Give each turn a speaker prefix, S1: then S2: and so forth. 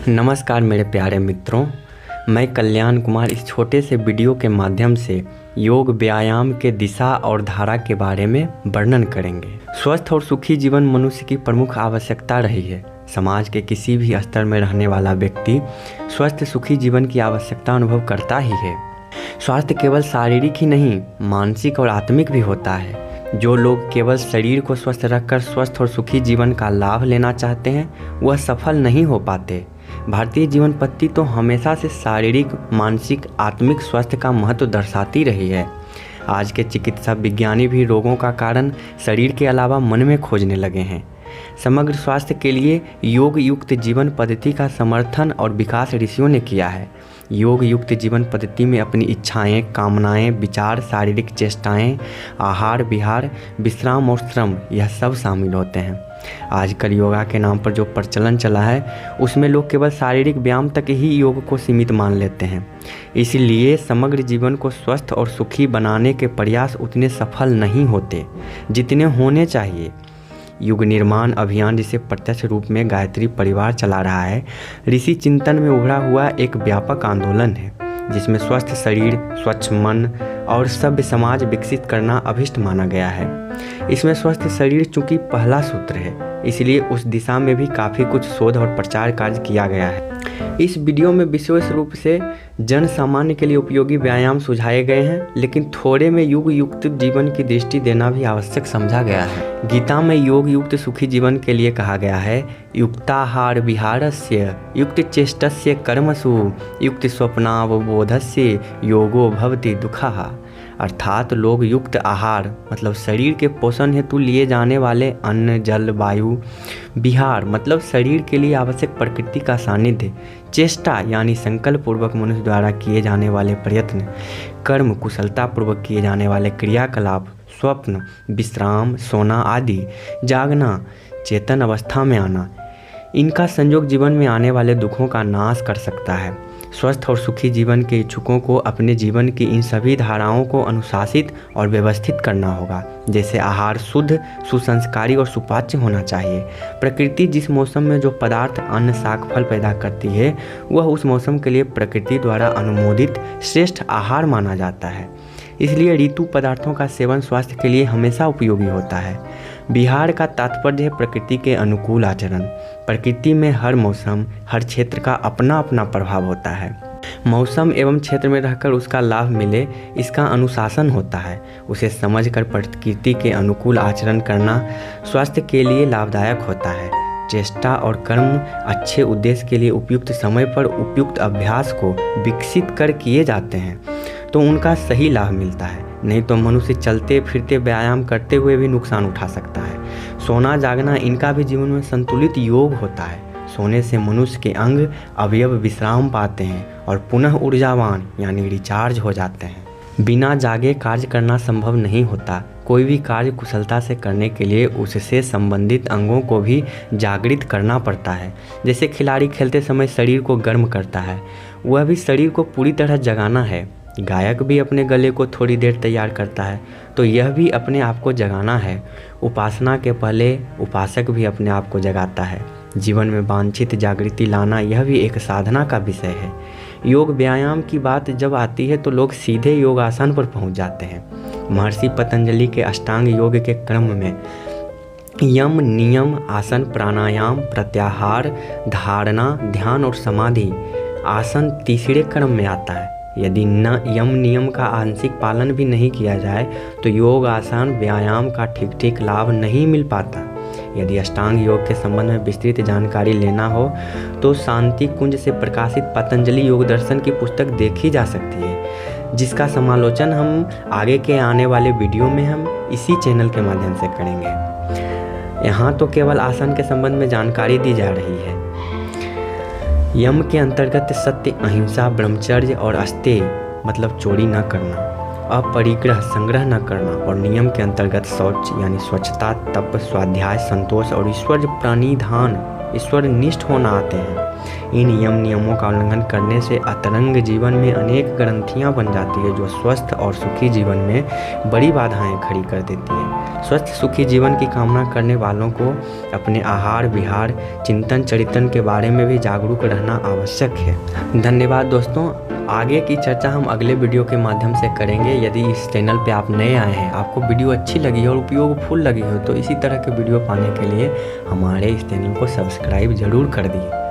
S1: नमस्कार मेरे प्यारे मित्रों, मैं कल्याण कुमार इस छोटे से वीडियो के माध्यम से योग व्यायाम के दिशा और धारा के बारे में वर्णन करेंगे। स्वस्थ और सुखी जीवन मनुष्य की प्रमुख आवश्यकता रही है। समाज के किसी भी स्तर में रहने वाला व्यक्ति स्वस्थ सुखी जीवन की आवश्यकता अनुभव करता ही है। स्वास्थ्य केवल शारीरिक ही नहीं, मानसिक और आत्मिक भी होता है। जो लोग केवल शरीर को स्वस्थ रखकर स्वस्थ और सुखी जीवन का लाभ लेना चाहते हैं, वह सफल नहीं हो पाते। भारतीय जीवन पद्धति तो हमेशा से शारीरिक, मानसिक, आत्मिक स्वास्थ्य का महत्व दर्शाती रही है। आज के चिकित्सा विज्ञानी भी रोगों का कारण शरीर के अलावा मन में खोजने लगे हैं। समग्र स्वास्थ्य के लिए योग युक्त जीवन पद्धति का समर्थन और विकास ऋषियों ने किया है। योग युक्त जीवन पद्धति में अपनी इच्छाएं, कामनाएं, विचार, शारीरिक चेष्टाएं, आहार विहार, विश्राम और श्रम, यह सब शामिल होते हैं। आजकल योगा के नाम पर जो प्रचलन चला है, उसमें लोग केवल शारीरिक व्यायाम तक ही योग को सीमित मान लेते हैं। इसलिए समग्र जीवन को स्वस्थ और सुखी बनाने के प्रयास उतने सफल नहीं होते जितने होने चाहिए। युग निर्माण अभियान, जिसे प्रत्यक्ष रूप में गायत्री परिवार चला रहा है, ऋषि चिंतन में उभरा हुआ एक व्यापक आंदोलन है, जिसमें स्वस्थ शरीर, स्वच्छ मन और सभ्य समाज विकसित करना अभिष्ट माना गया है। इसमें स्वस्थ शरीर चूंकि पहला सूत्र है, इसलिए उस दिशा में भी काफ़ी कुछ शोध और प्रचार कार्य किया गया है। इस वीडियो में विशेष रूप से जन सामान्य के लिए उपयोगी व्यायाम सुझाए गए हैं, लेकिन थोड़े में योग युक्त जीवन की दृष्टि देना भी आवश्यक समझा गया है। गीता में योग युक्त सुखी जीवन के लिए कहा गया है, युक्ताहार विहारस्य युक्त चेष्टस्य कर्मसु युक्त स्वप्नावबोधस्य योगो भवति दुःखः। अर्थात लोग युक्त आहार मतलब शरीर के पोषण हेतु लिए जाने वाले अन्न, जल, वायु, विहार मतलब शरीर के लिए आवश्यक प्रकृति का सानिध्य, चेष्टा यानी संकल्प पूर्वक मनुष्य द्वारा किए जाने वाले प्रयत्न, कर्म कुशलता पूर्वक किए जाने वाले क्रियाकलाप, स्वप्न, विश्राम, सोना आदि, जागना, चेतन अवस्था में आना, इनका संयोग जीवन में आने वाले दुखों का नाश कर सकता है। स्वस्थ और सुखी जीवन के इच्छुकों को अपने जीवन की इन सभी धाराओं को अनुशासित और व्यवस्थित करना होगा। जैसे आहार शुद्ध, सुसंस्कारी और सुपाच्य होना चाहिए। प्रकृति जिस मौसम में जो पदार्थ अन्न, शाक, फल पैदा करती है, वह उस मौसम के लिए प्रकृति द्वारा अनुमोदित श्रेष्ठ आहार माना जाता है। इसलिए ऋतु पदार्थों का सेवन स्वास्थ्य के लिए हमेशा उपयोगी होता है। विहार का तात्पर्य है प्रकृति के अनुकूल आचरण। प्रकृति में हर मौसम, हर क्षेत्र का अपना अपना प्रभाव होता है। मौसम एवं क्षेत्र में रहकर उसका लाभ मिले, इसका अनुशासन होता है। उसे समझकर प्रकृति के अनुकूल आचरण करना स्वास्थ्य के लिए लाभदायक होता है। चेष्टा और कर्म अच्छे उद्देश्य के लिए उपयुक्त समय पर उपयुक्त अभ्यास को विकसित कर किए जाते हैं तो उनका सही लाभ मिलता है। नहीं तो मनुष्य चलते फिरते व्यायाम करते हुए भी नुकसान उठा सकता है। सोना जागना, इनका भी जीवन में संतुलित योग होता है। सोने से मनुष्य के अंग अवयव विश्राम पाते हैं और पुनः ऊर्जावान यानी रिचार्ज हो जाते हैं। बिना जागे कार्य करना संभव नहीं होता। कोई भी कार्य कुशलता से करने के लिए उससे संबंधित अंगों को भी जागृत करना पड़ता है। जैसे खिलाड़ी खेलते समय शरीर को गर्म करता है, वह भी शरीर को पूरी तरह जगाना है। गायक भी अपने गले को थोड़ी देर तैयार करता है, तो यह भी अपने आप को जगाना है। उपासना के पहले उपासक भी अपने आप को जगाता है। जीवन में वांछित जागृति लाना, यह भी एक साधना का विषय है। योग व्यायाम की बात जब आती है तो लोग सीधे योगासन पर पहुंच जाते हैं। महर्षि पतंजलि के अष्टांग योग के क्रम में यम, नियम, आसन, प्राणायाम, प्रत्याहार, धारणा, ध्यान और समाधि आसन तीसरे क्रम में आता है। यदि न यम नियम का आंशिक पालन भी नहीं किया जाए तो योग आसन व्यायाम का ठीक लाभ नहीं मिल पाता। यदि अष्टांग योग के संबंध में विस्तृत जानकारी लेना हो तो शांति कुंज से प्रकाशित पतंजलि योग दर्शन की पुस्तक देखी जा सकती है, जिसका समालोचन हम आगे के आने वाले वीडियो में हम इसी चैनल के माध्यम से करेंगे। यहाँ तो केवल आसन के संबंध में जानकारी दी जा रही है। यम के अंतर्गत सत्य, अहिंसा, ब्रह्मचर्य और अस्तेय मतलब चोरी न करना, अपरिग्रह संग्रह न करना, और नियम के अंतर्गत शौच यानी स्वच्छता, तप, स्वाध्याय, संतोष और ईश्वर प्राणिधान ईश्वर निष्ठ होना आते हैं। इन नियमों का उल्लंघन करने से अतरंग जीवन में अनेक ग्रंथियां बन जाती है, जो स्वस्थ और सुखी जीवन में बड़ी बाधाएं खड़ी कर देती है। स्वस्थ सुखी जीवन की कामना करने वालों को अपने आहार विहार चिंतन चरितन के बारे में भी जागरूक रहना आवश्यक है। धन्यवाद दोस्तों। आगे की चर्चा हम अगले वीडियो के माध्यम से करेंगे। यदि इस चैनल पे आप नए आए हैं, आपको वीडियो अच्छी लगी और उपयोगफुल लगी हो, तो इसी तरह के वीडियो पाने के लिए हमारे इस चैनल को सब्सक्राइब जरूर कर दिए।